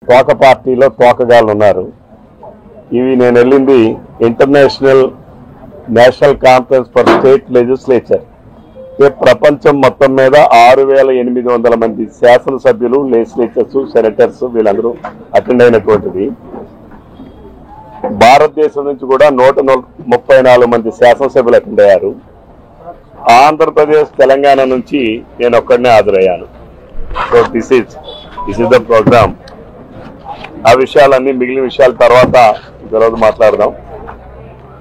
తోక పార్టీలో తోకగాళ్ళు ఉన్నారు. ఇవి నేను వెళ్ళింది national conference for state legislature. ప్రపంచం మొత్తం మీద 6,800 మంది శాసనసభ్యులు, లెజిస్లేచర్స్, సెనేటర్స్ వీళ్ళందరూ అటెండ్ అయినటువంటిది. భారతదేశం నుంచి కూడా 134 మంది శాసనసభ్యులు అటెండ్ అయ్యారు. ఆంధ్రప్రదేశ్, తెలంగాణ నుంచి నేను ఒక్కడనే హాజరయ్యాను. So this is the programme. ఆ విషయాలన్నీ మిగిలిన విషయాల తర్వాత ఈరోజు మాట్లాడదాం.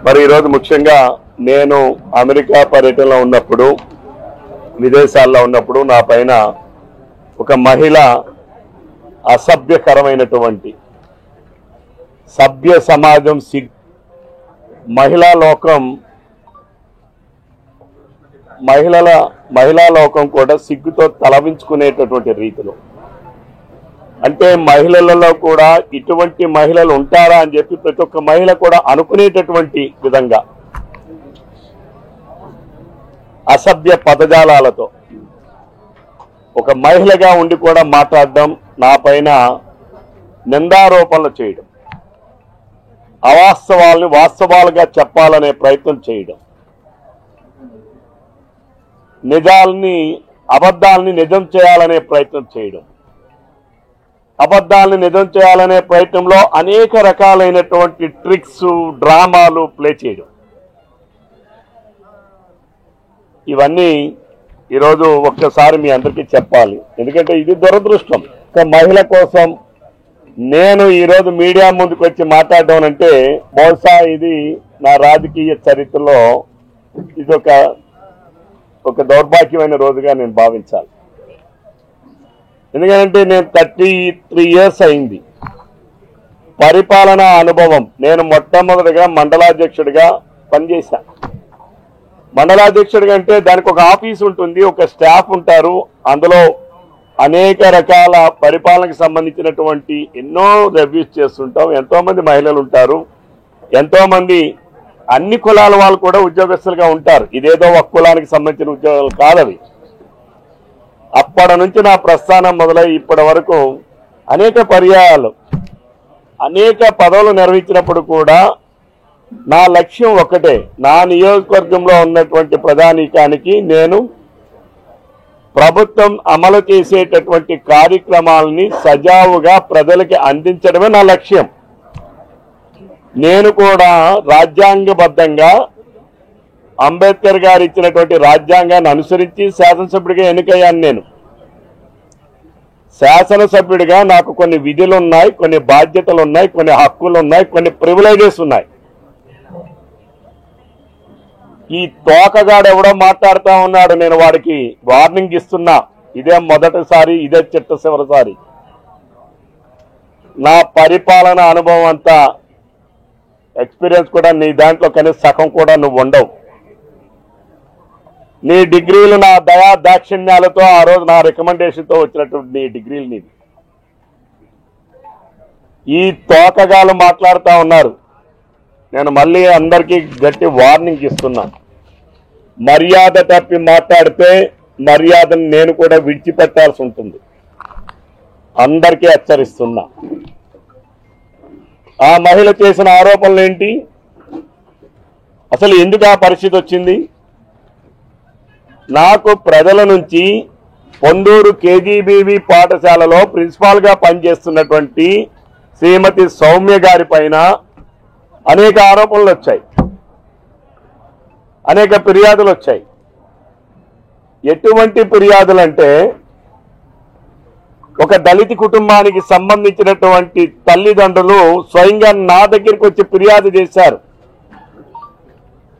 మరి ఈరోజు ముఖ్యంగా నేను అమెరికా పర్యటనలో ఉన్నప్పుడు, విదేశాల్లో ఉన్నప్పుడు నా పైన ఒక మహిళ అసభ్యకరమైనటువంటి సభ్య సమాజం మహిళా లోకం కూడా సిగ్గుతో తలవించుకునేటటువంటి రీతిలో, అంటే మహిళలలో కూడా ఇటువంటి మహిళలు ఉంటారా అని చెప్పి ప్రతి ఒక్క మహిళ కూడా అనుకునేటటువంటి విధంగా అసభ్య పదజాలాలతో ఒక మహిళగా ఉండి కూడా మాట్లాడడం, నా పైన నిందారోపణలు చేయడం, అవాస్తవాల్ని వాస్తవాలుగా చెప్పాలనే ప్రయత్నం చేయడం, అబద్ధాలని నిజం చేయాలనే ప్రయత్నం చేయడం, అబద్ధాలని నిజం చేయాలనే ప్రయత్నంలో అనేక రకాలైనటువంటి ట్రిక్స్, డ్రామాలు ప్లే చేయడం, ఇవన్నీ ఈరోజు ఒక్కసారి మీ అందరికీ చెప్పాలి. ఎందుకంటే ఇది దురదృష్టం. ఒక మహిళ కోసం నేను ఈరోజు మీడియా ముందుకు వచ్చి మాట్లాడడం అంటే బహుశా ఇది నా రాజకీయ చరిత్రలో ఇది ఒక దౌర్భాగ్యమైన రోజుగా నేను భావించాలి. ఎందుకంటే నేను 33 years అయింది పరిపాలనా అనుభవం. నేను మొట్టమొదటిగా మండలాధ్యక్షుడిగా పనిచేశాను. మండలాధ్యక్షుడిగా అంటే దానికి ఒక ఆఫీస్ ఉంటుంది, ఒక స్టాఫ్ ఉంటారు. అందులో అనేక రకాల పరిపాలనకు సంబంధించినటువంటి ఎన్నో రివ్యూస్ చేస్తుంటాం. ఎంతోమంది మహిళలు ఉంటారు, ఎంతోమంది అన్ని కులాల వాళ్ళు కూడా ఉద్యోగస్తులుగా ఉంటారు. ఇదేదో ఒక కులానికి సంబంధించిన ఉద్యోగాలు కాదవి. అప్పటి నుంచి నా ప్రస్థానం మొదలై ఇప్పటి వరకు అనేక పర్యాయాలు అనేక పదవులు నిర్వహించినప్పుడు కూడా నా లక్ష్యం ఒకటే, నా నియోజకవర్గంలో ఉన్నటువంటి ప్రజానీకానికి నేను ప్రభుత్వం అమలు చేసేటటువంటి కార్యక్రమాలని సజావుగా ప్రజలకి అందించడమే నా లక్ష్యం. నేను కూడా రాజ్యాంగబద్ధంగా అంబేద్కర్ గారు ఇచ్చినటువంటి రాజ్యాంగాన్ని అనుసరించి శాసనసభ్యుడిగా ఎన్నికయ్యాను. నేను శాసనసభ్యుడిగా నాకు కొన్ని విధులు ఉన్నాయి, కొన్ని బాధ్యతలు ఉన్నాయి, కొన్ని హక్కులు ఉన్నాయి, కొన్ని ప్రివిలేజెస్ ఉన్నాయి. ఈ తోకగాడు ఎవడో మాట్లాడుతూ ఉన్నాడు, నేను వాడికి వార్నింగ్ ఇస్తున్నా. ఇదే మొదటిసారి, ఇదే చివరిసారి. నా పరిపాలన అనుభవం అంతా, ఎక్స్పీరియన్స్ కూడా నీ దాంట్లో కనీసం సగం కూడా నువ్వు ఉండవు. నీ డిగ్రీలు నా దయా దాక్షిణ్యాలతో ఆ రోజు నా రికమెండేషన్తో వచ్చినటువంటి నీ డిగ్రీలు నీవి. ఈ తోకగాలు మాట్లాడుతూ ఉన్నారు. నేను మళ్ళీ అందరికీ గట్టి వార్నింగ్ ఇస్తున్నా. మర్యాద తప్పి మాట్లాడితే మర్యాదను నేను కూడా విడిచిపెట్టాల్సి ఉంటుంది. అందరికీ హెచ్చరిస్తున్నా. ఆ మహిళ చేసిన ఆరోపణలు ఏంటి, అసలు ఎందుకు ఆ పరిస్థితి వచ్చింది? నాకు ప్రజల నుంచి పొందూరు కేజీబీవీ పాఠశాలలో ప్రిన్సిపాల్గా పనిచేస్తున్నటువంటి శ్రీమతి సౌమ్య గారి పైన అనేక ఆరోపణలు వచ్చాయి, అనేక ఫిర్యాదులు వచ్చాయి. ఎటువంటి ఫిర్యాదులు అంటే, ఒక దళిత కుటుంబానికి సంబంధించినటువంటి తల్లిదండ్రులు స్వయంగా నా దగ్గరికి వచ్చి ఫిర్యాదు చేశారు.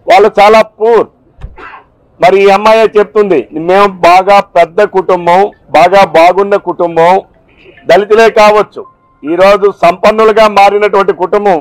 వాళ్ళు చాలా పూర్. మరి ఈ అమ్మాయి చెప్తుంది, మేము బాగా పెద్ద కుటుంబం, బాగా బాగున్న కుటుంబం, దళితులే కావచ్చు, ఈరోజు సంపన్నులుగా మారినటువంటి కుటుంబం